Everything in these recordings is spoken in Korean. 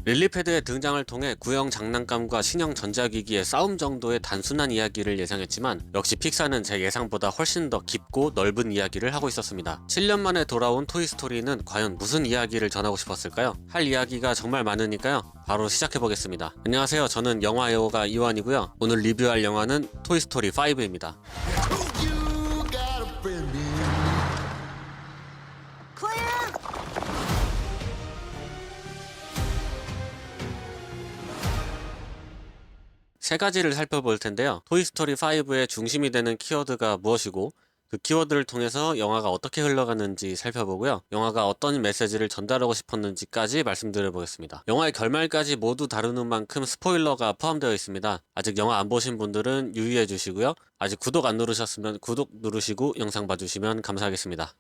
릴리패드의 등장을 통해 구형 장난감과 신형 전자기기의 싸움 정도의 단순한 이야기를 예상했지만 역시 픽사는 제 예상보다 훨씬 더 깊고 넓은 이야기를 하고 있었습니다. 7년 만에 돌아온 토이스토리는 과연 무슨 이야기를 전하고 싶었을까요? 할 이야기가 정말 많으니까요. 바로 시작해보겠습니다. 안녕하세요. 저는 영화애호가 이완이고요. 오늘 리뷰할 영화는 토이스토리 5입니다. 세 가지를 살펴볼 텐데요. 토이스토리 5의 중심이 되는 키워드가 무엇이고 그 키워드를 통해서 영화가 어떻게 흘러가는지 살펴보고요. 영화가 어떤 메시지를 전달하고 싶었는지까지 말씀드려보겠습니다. 영화의 결말까지 모두 다루는 만큼 스포일러가 포함되어 있습니다. 아직 영화 안 보신 분들은 유의해 주시고요. 아직 구독 안 누르셨으면 구독 누르시고 영상 봐주시면 감사하겠습니다.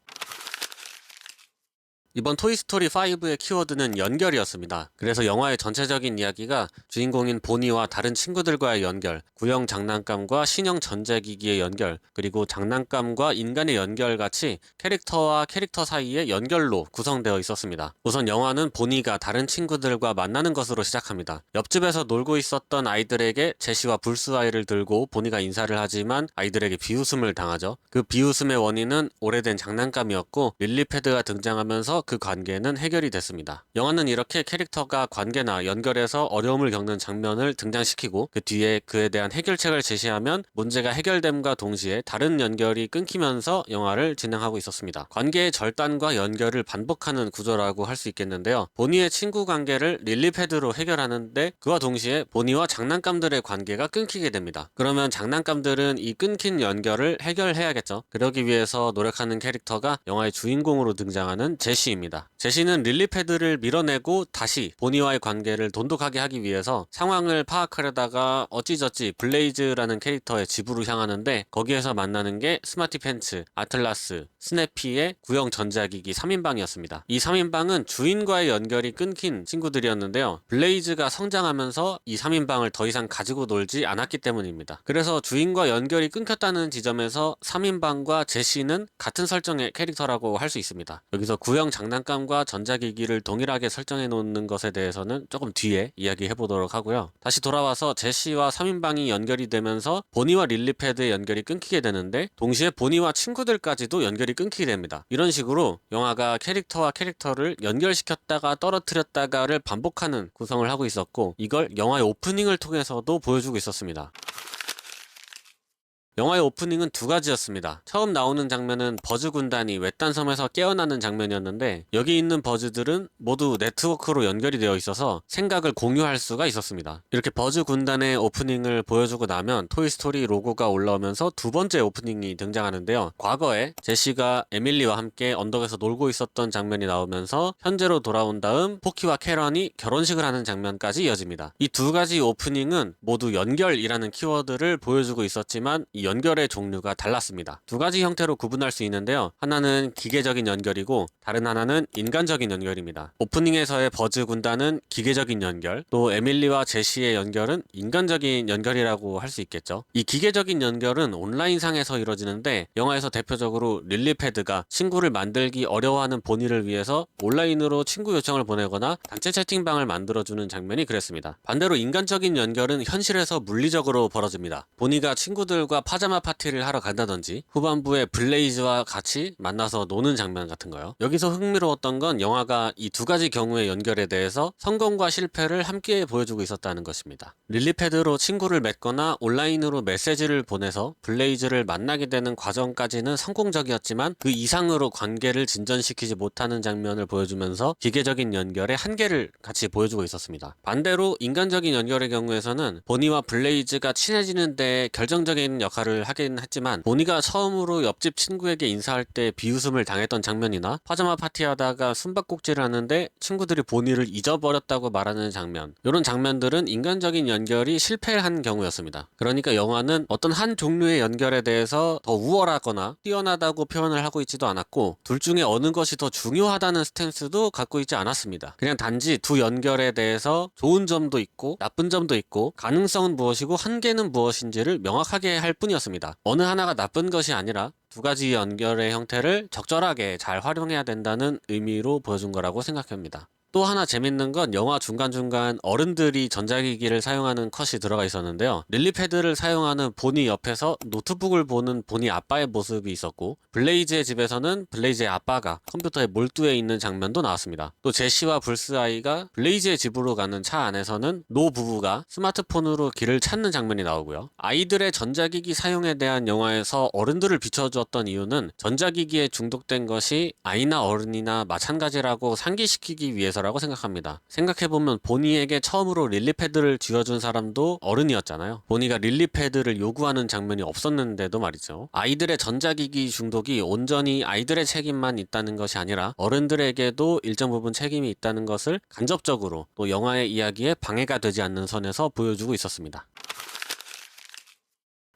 이번 토이스토리 5의 키워드는 연결이었습니다. 그래서 영화의 전체적인 이야기가 주인공인 보니와 다른 친구들과의 연결, 구형 장난감과 신형 전자기기의 연결, 그리고 장난감과 인간의 연결 같이 캐릭터와 캐릭터 사이의 연결로 구성되어 있었습니다. 우선 영화는 보니가 다른 친구들과 만나는 것으로 시작합니다. 옆집에서 놀고 있었던 아이들에게 제시와 불스아이를 들고 보니가 인사를 하지만 아이들에게 비웃음을 당하죠. 그 비웃음의 원인은 오래된 장난감이었고 릴리패드가 등장하면서 그 관계는 해결이 됐습니다. 영화는 이렇게 캐릭터가 관계나 연결해서 어려움을 겪는 장면을 등장시키고 그 뒤에 그에 대한 해결책을 제시하면 문제가 해결됨과 동시에 다른 연결이 끊기면서 영화를 진행하고 있었습니다. 관계의 절단과 연결을 반복하는 구조라고 할 수 있겠는데요. 보니의 친구 관계를 릴리패드로 해결하는데 그와 동시에 보니와 장난감들의 관계가 끊기게 됩니다. 그러면 장난감들은 이 끊긴 연결을 해결해야겠죠. 그러기 위해서 노력하는 캐릭터가 영화의 주인공으로 등장하는 제시 입니다. 제시는 릴리패드를 밀어내고 다시 보니와의 관계를 돈독하게 하기 위해서 상황을 파악하려다가 어찌저찌 블레이즈라는 캐릭터의 집으로 향하는데 거기에서 만나는 게 스마티 팬츠, 아틀라스, 스네피의 구형 전자기기 3인방이었습니다. 이 3인방은 주인과의 연결이 끊긴 친구들이었는데요. 블레이즈가 성장하면서 이 3인방을 더 이상 가지고 놀지 않았기 때문입니다. 그래서 주인과 연결이 끊겼다는 지점에서 3인방과 제시는 같은 설정의 캐릭터라고 할 수 있습니다. 여기서 구형 장난감과 전자기기를 동일하게 설정해 놓는 것에 대해서는 조금 뒤에 이야기해 보도록 하고요. 다시 돌아와서 제시와 3인방이 연결이 되면서 보니와 릴리패드의 연결이 끊기게 되는데 동시에 보니와 친구들까지도 연결이 끊기게 됩니다. 이런 식으로 영화가 캐릭터와 캐릭터를 연결시켰다가 떨어뜨렸다가를 반복하는 구성을 하고 있었고 이걸 영화의 오프닝을 통해서도 보여주고 있었습니다. 영화의 오프닝은 두 가지였습니다. 처음 나오는 장면은 버즈 군단이 외딴 섬에서 깨어나는 장면이었는데 여기 있는 버즈들은 모두 네트워크로 연결이 되어 있어서 생각을 공유할 수가 있었습니다. 이렇게 버즈 군단의 오프닝을 보여주고 나면 토이스토리 로고가 올라오면서 두 번째 오프닝이 등장하는데요. 과거에 제시가 에밀리와 함께 언덕에서 놀고 있었던 장면이 나오면서 현재로 돌아온 다음 포키와 캐런이 결혼식을 하는 장면까지 이어집니다. 이 두 가지 오프닝은 모두 연결이라는 키워드를 보여주고 있었지만 이 연결의 종류가 달랐습니다. 두 가지 형태로 구분할 수 있는데요. 하나는 기계적인 연결이고 다른 하나는 인간적인 연결입니다. 오프닝에서의 버즈 군단은 기계적인 연결, 또 에밀리와 제시의 연결은 인간적인 연결이라고 할 수 있겠죠. 이 기계적인 연결은 온라인상에서 이루어지는데 영화에서 대표적으로 릴리패드가 친구를 만들기 어려워하는 보니를 위해서 온라인으로 친구 요청을 보내거나 단체 채팅방을 만들어주는 장면이 그랬습니다. 반대로 인간적인 연결은 현실에서 물리적으로 벌어집니다. 보니가 친구들과 파자마 파티를 하러 간다든지 후반부에 블레이즈와 같이 만나서 노는 장면 같은 거요. 여기서 흥미로웠던 건 영화가 이 두 가지 경우의 연결에 대해서 성공과 실패를 함께 보여주고 있었다는 것입니다. 릴리패드로 친구를 맺거나 온라인으로 메시지를 보내서 블레이즈를 만나게 되는 과정까지는 성공적이었지만 그 이상으로 관계를 진전시키지 못하는 장면을 보여주면서 기계적인 연결의 한계를 같이 보여주고 있었습니다. 반대로 인간적인 연결의 경우에서는 보니와 블레이즈가 친해지는 데 결정적인 역할을 하긴 했지만 보니가 처음으로 옆집 친구에게 인사할 때 비웃음을 당했던 장면이나 파자마 파티하다가 숨바꼭질을 하는데 친구들이 보니를 잊어버렸다고 말하는 장면, 이런 장면들은 인간적인 연결이 실패한 경우였습니다. 그러니까 영화는 어떤 한 종류의 연결에 대해서 더 우월하거나 뛰어나다고 표현을 하고 있지도 않았고 둘 중에 어느 것이 더 중요하다는 스탠스도 갖고 있지 않았습니다. 그냥 단지 두 연결에 대해서 좋은 점도 있고 나쁜 점도 있고 가능성은 무엇이고 한계는 무엇인지를 명확하게 할 뿐이었습니다. 어느 하나가 나쁜 것이 아니라 두 가지 연결의 형태를 적절하게 잘 활용해야 된다는 의미로 보여준 거라고 생각합니다. 또 하나 재밌는 건 영화 중간중간 어른들이 전자기기를 사용하는 컷이 들어가 있었는데요. 릴리패드를 사용하는 보니 옆에서 노트북을 보는 보니 아빠의 모습이 있었고, 블레이즈의 집에서는 블레이즈의 아빠가 컴퓨터에 몰두해 있는 장면도 나왔습니다. 또 제시와 불스아이가 블레이즈의 집으로 가는 차 안에서는 노 부부가 스마트폰으로 길을 찾는 장면이 나오고요. 아이들의 전자기기 사용에 대한 영화에서 어른들을 비춰주었던 이유는 전자기기에 중독된 것이 아이나 어른이나 마찬가지라고 상기시키기 위해서라고 생각합니다. 생각해보면 보니에게 처음으로 릴리패드를 쥐어준 사람도 어른이었잖아요. 보니가 릴리패드를 요구하는 장면이 없었는데도 말이죠. 아이들의 전자기기 중독이 온전히 아이들의 책임만 있다는 것이 아니라 어른들에게도 일정 부분 책임이 있다는 것을 간접적으로 또 영화의 이야기에 방해가 되지 않는 선에서 보여주고 있었습니다.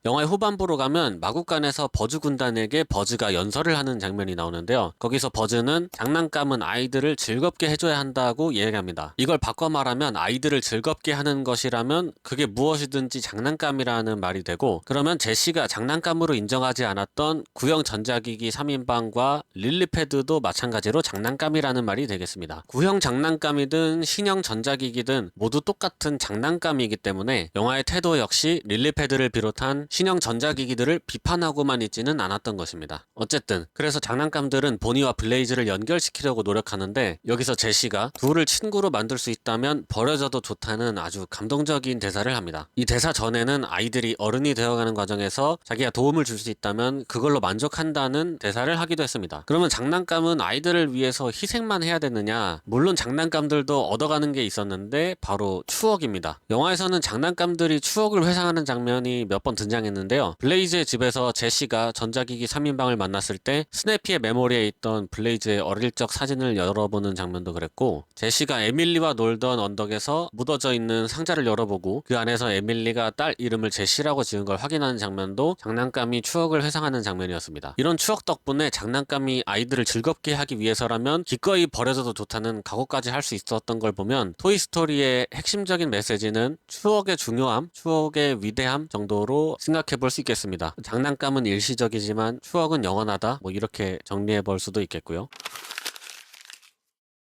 영화의 후반부로 가면 마국간에서 버즈 군단에게 버즈가 연설을 하는 장면이 나오는데요. 거기서 버즈는 장난감은 아이들을 즐겁게 해줘야 한다고 이야기합니다. 이걸 바꿔 말하면 아이들을 즐겁게 하는 것이라면 그게 무엇이든지 장난감이라는 말이 되고, 그러면 제시가 장난감으로 인정하지 않았던 구형 전자기기 3인방과 릴리패드도 마찬가지로 장난감이라는 말이 되겠습니다. 구형 장난감이든 신형 전자기기든 모두 똑같은 장난감이기 때문에 영화의 태도 역시 릴리패드를 비롯한 신형 전자기기들을 비판하고만 있지는 않았던 것입니다. 어쨌든 그래서 장난감들은 보니와 블레이즈를 연결시키려고 노력하는데, 여기서 제시가 둘을 친구로 만들 수 있다면 버려져도 좋다는 아주 감동적인 대사를 합니다. 이 대사 전에는 아이들이 어른이 되어가는 과정에서 자기가 도움을 줄 수 있다면 그걸로 만족한다는 대사를 하기도 했습니다. 그러면 장난감은 아이들을 위해서 희생만 해야 되느냐? 물론 장난감들도 얻어가는 게 있었는데 바로 추억입니다. 영화에서는 장난감들이 추억을 회상하는 장면이 몇 번 등장했는데요. 블레이즈의 집에서 제시가 전자기기 3인방을 만났을 때 스네피의 메모리에 있던 블레이즈의 어릴 적 사진을 열어보는 장면도 그랬고, 제시가 에밀리와 놀던 언덕에서 묻어져 있는 상자를 열어보고 그 안에서 에밀리가 딸 이름을 제시라고 지은 걸 확인하는 장면도 장난감이 추억을 회상하는 장면이었습니다. 이런 추억 덕분에 장난감이 아이들을 즐겁게 하기 위해서라면 기꺼이 버려져도 좋다는 각오까지 할 수 있었던 걸 보면 토이스토리의 핵심적인 메시지는 추억의 중요함, 추억의 위대함 정도로 생각해 볼 수 있겠습니다. 장난감은 일시적이지만 추억은 영원하다, 뭐 이렇게 정리해 볼 수도 있겠고요.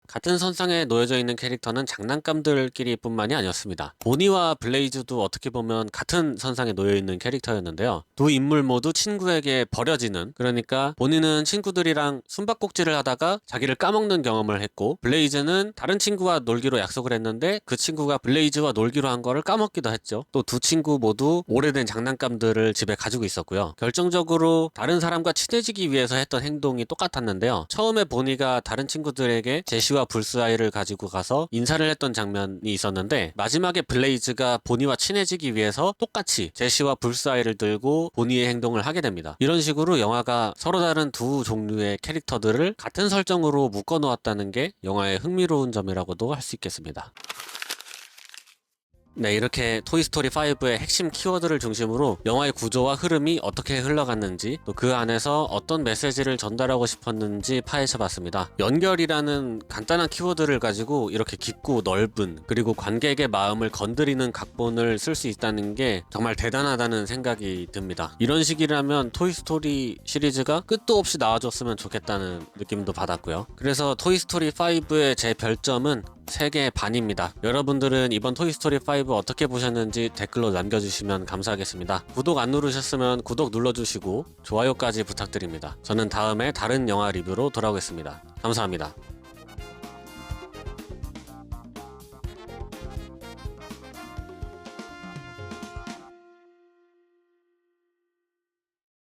같은 선상에 놓여져 있는 캐릭터는 장난감들끼리 뿐만이 아니었습니다. 보니와 블레이즈도 어떻게 보면 같은 선상에 놓여있는 캐릭터였는데요. 두 인물 모두 친구에게 버려지는, 그러니까 보니는 친구들이랑 숨바꼭질을 하다가 자기를 까먹는 경험을 했고, 블레이즈는 다른 친구와 놀기로 약속을 했는데 그 친구가 블레이즈와 놀기로 한 거를 까먹기도 했죠. 또 두 친구 모두 오래된 장난감들을 집에 가지고 있었고요. 결정적으로 다른 사람과 친해지기 위해서 했던 행동이 똑같았는데요. 처음에 보니가 다른 친구들에게 제시와 불스아이를 가지고 가서 인사를 했던 장면이 있었는데, 마지막에 블레이즈가 보니와 친해지기 위해서 똑같이 제시와 불스아이를 들고 보니의 행동을 하게 됩니다. 이런 식으로 영화가 서로 다른 두 종류의 캐릭터들을 같은 설정으로 묶어 놓았다는 게 영화의 흥미로운 점이라고도 할 수 있겠습니다. 네, 이렇게 토이스토리 5의 핵심 키워드를 중심으로 영화의 구조와 흐름이 어떻게 흘러갔는지, 또 그 안에서 어떤 메시지를 전달하고 싶었는지 파헤쳐봤습니다. 연결이라는 간단한 키워드를 가지고 이렇게 깊고 넓은, 그리고 관객의 마음을 건드리는 각본을 쓸 수 있다는 게 정말 대단하다는 생각이 듭니다. 이런 식이라면 토이스토리 시리즈가 끝도 없이 나와줬으면 좋겠다는 느낌도 받았고요. 그래서 토이스토리 5의 제 별점은 3개 반입니다. 여러분들은 이번 토이스토리 5 어떻게 보셨는지 댓글로 남겨주시면 감사하겠습니다. 구독 안 누르셨으면 구독 눌러주시고 좋아요까지 부탁드립니다. 저는 다음에 다른 영화 리뷰로 돌아오겠습니다. 감사합니다.